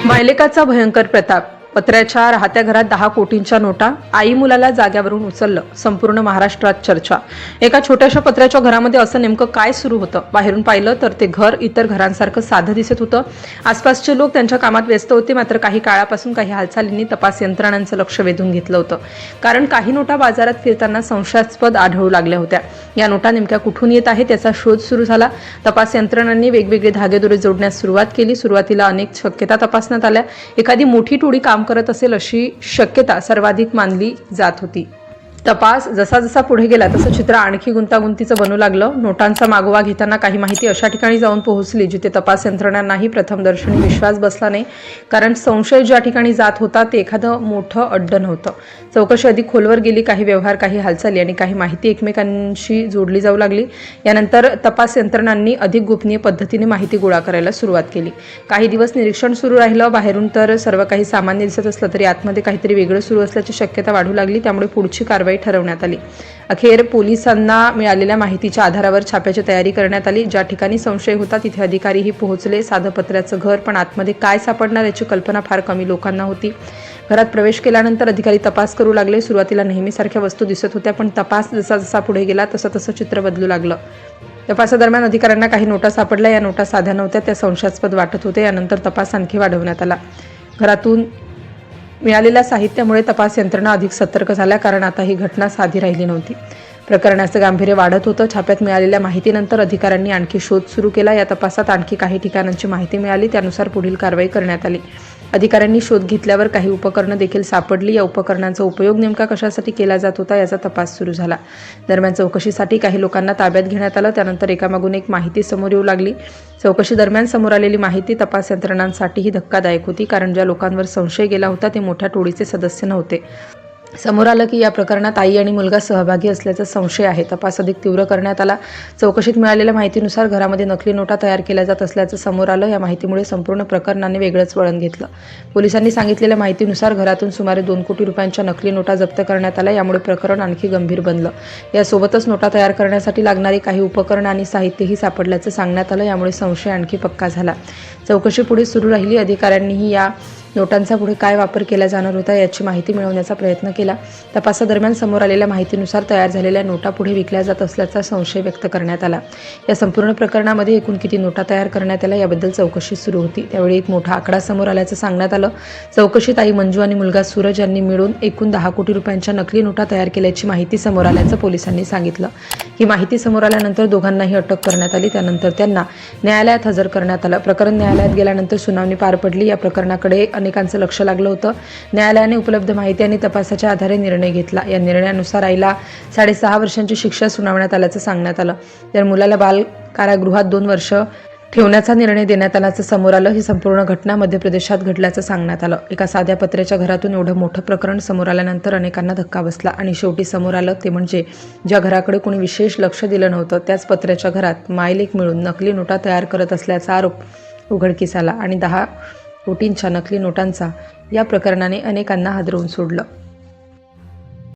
मायलेकाचा भयंकर प्रताप. पत्र्याच्या राहत्या घरात 10 कोटींच्या नोटा. आई मुलाला जाग्यावरून उचललं. संपूर्ण महाराष्ट्रात चर्चा. एका छोट्याशा पत्र्याच्या घरामध्ये असं नेमकं काय सुरू होतं? बाहेरून पाहिलं तर ते घर इतर घरांसारखं साधं दिसत होतं. आसपासचे लोक त्यांच्या कामात व्यस्त होते. मात्र काही काळापासून काही हालचालींनी तपास यंत्रणांचं लक्ष वेधून घेतलं होतं. कारण काही नोटा बाजारात फिरताना संशयास्पद आढळू लागल्या होत्या. या नोटा नेमक्या कुठून येत आहेत याचा शोध सुरू झाला. तपास यंत्रणांनी वेगवेगळे धागेदोरे जोडण्यास सुरुवात केली. सुरुवातीला अनेक शक्यता तपासण्यात आल्या. एखादी मोठी टोळी काम करत असेल अशी शक्यता सर्वाधिक मानली जात होती. तपास जसा जसा पुढे गेला तसं चित्र आणखी गुंतागुंतीचं बनू लागलं. नोटांचा मागोवा घेताना काही माहिती अशा ठिकाणी जाऊन पोहोचली जिथे तपास यंत्रणांनाही प्रथमदर्शनी विश्वास बसला नाही. कारण संशय ज्या ठिकाणी जात होता ते एखादं मोठं अड्डं नव्हतं. चौकशी अधिक खोलवर गेली. काही व्यवहार, काही हालचाली आणि काही माहिती एकमेकांशी जोडली जाऊ लागली. यानंतर तपास यंत्रणांनी अधिक गोपनीय पद्धतीने माहिती गोळा करायला सुरुवात केली. काही दिवस निरीक्षण सुरू राहिलं. बाहेरून तर सर्व काही सामान्य दिसत असलं तरी आतमध्ये काहीतरी वेगळं सुरू असल्याची शक्यता वाढू लागली. त्यामुळे पुढची कारवाई ठरवण्यात आली. अखेर पोलिसांना मिळालेल्या माहितीच्या आधारावर छाप्याची तयारी करण्यात आली. ज्या ठिकाणी संशय होता तिथे अधिकारीही पोहोचले. साधं पत्र्याचं घर, पण आतमध्ये काय सापडणार याची कल्पना फार कमी लोकांना होती. घरात प्रवेश केल्यानंतर अधिकारी तपास करू लागले. सुरुवातीला नेहमीसारख्या वस्तू दिसत होत्या, पण तपास जसा जसा पुढे गेला तसं तसं चित्र बदलू लागलं. तपासादरम्यान अधिकाऱ्यांना काही नोटा सापडल्या. या नोटा साध्या नव्हत्या, त्या संशयास्पद वाटत होते. यानंतर तपास आणखी वाढवण्यात आला. घरातून मिळालेल्या साहित्यामुळे तपास यंत्रणा अधिक सतर्क झाल्या. कारण आता ही घटना साधी राहिली नव्हती. प्रकरणाचं गांभीर्य वाढत होतं. छाप्यात मिळालेल्या माहितीनंतर अधिकाऱ्यांनी आणखी शोध सुरू केला. या तपासात आणखी काही ठिकाणांची माहिती मिळाली. त्यानुसार पुढील कारवाई करण्यात आली. अधिकाऱ्यांनी शोध घेतल्यावर काही उपकरणं देखील सापडली. या उपकरणांचा उपयोग नेमका कशासाठी केला जात होता याचा तपास सुरू झाला. दरम्यान चौकशीसाठी काही लोकांना ताब्यात घेण्यात आलं. त्यानंतर एकामागून एक माहिती समोर येऊ लागली. चौकशी दरम्यान समोर आलेली माहिती तपास यंत्रणांसाठीही धक्कादायक होती. कारण ज्या लोकांवर संशय गेला होता ते मोठ्या टोळीचे सदस्य नव्हते. समोर आलं की या प्रकरणात आई आणि मुलगा सहभागी असल्याचा संशय आहे. तपास अधिक तीव्र करण्यात आला. चौकशीत मिळालेल्या माहितीनुसार घरामध्ये नकली नोटा तयार केल्या जात असल्याचं समोर आलं. या माहितीमुळे संपूर्ण प्रकरणाने वेगळंच वळण घेतलं. पोलिसांनी सांगितलेल्या माहितीनुसार घरातून सुमारे 2 कोटी रुपयांच्या नकली नोटा जप्त करण्यात आल्या. यामुळे प्रकरण आणखी गंभीर बनलं. यासोबतच नोटा तयार करण्यासाठी लागणारी काही उपकरणं आणि साहित्यही सापडल्याचं सांगण्यात आलं. यामुळे संशय आणखी पक्का झाला. चौकशी पुढे सुरू राहिली. अधिकाऱ्यांनीही या नोटांचा पुढे काय वापर केला जाणार होता याची माहिती मिळवण्याचा प्रयत्न केला. तपासादरम्यान समोर आलेल्या माहितीनुसार तयार झालेल्या नोटा पुढे विकल्या जात असल्याचा संशय व्यक्त करण्यात आला. या संपूर्ण प्रकरणामध्ये एकूण किती नोटा तयार करण्यात आल्या याबद्दल चौकशी सुरू होती. त्यावेळी एक मोठा आकडा समोर आल्याचं सांगण्यात आलं. चौकशीत आई मंजू आणि मुलगा सूरज यांनी मिळून एकूण 10 कोटी रुपयांच्या नकली नोटा तयार केल्याची माहिती समोर आल्याचं पोलिसांनी सांगितलं. ही माहिती समोर आल्यानंतर दोघांनाही अटक करण्यात आली. त्यानंतर त्यांना न्यायालयात हजर करण्यात आलं. प्रकरण न्यायालयात गेल्यानंतर सुनावणी पार पडली. या प्रकरणाकडे अनेकांचं लक्ष लागलं होतं. न्यायालयाने उपलब्ध माहिती आणि तपासाच्या आधारे निर्णय घेतला. या निर्णयानुसार आईला 6.5 वर्षांची शिक्षा सुनावण्यात आल्याचं सांगण्यात आलं. तर मुलाला बाल कारागृहात 2 वर्ष ठेवण्याचा निर्णय देण्यात आल्याचं समोर आलं. ही संपूर्ण घटना मध्य प्रदेशात घडल्याचं सांगण्यात आलं. एका साध्या पत्र्याच्या घरातून एवढं मोठं प्रकरण समोर आल्यानंतर अनेकांना धक्का बसला. आणि शेवटी समोर आलं ते म्हणजे ज्या घराकडे कोणी विशेष लक्ष दिलं नव्हतं त्याच पत्र्याच्या घरात मायलेक मिळून नकली नोटा तयार करत असल्याचा आरोप उघडकीस आला. आणि 10 कोटींच्या नकली नोटांचा या प्रकरणाने अनेकांना हादरवून सोडलं.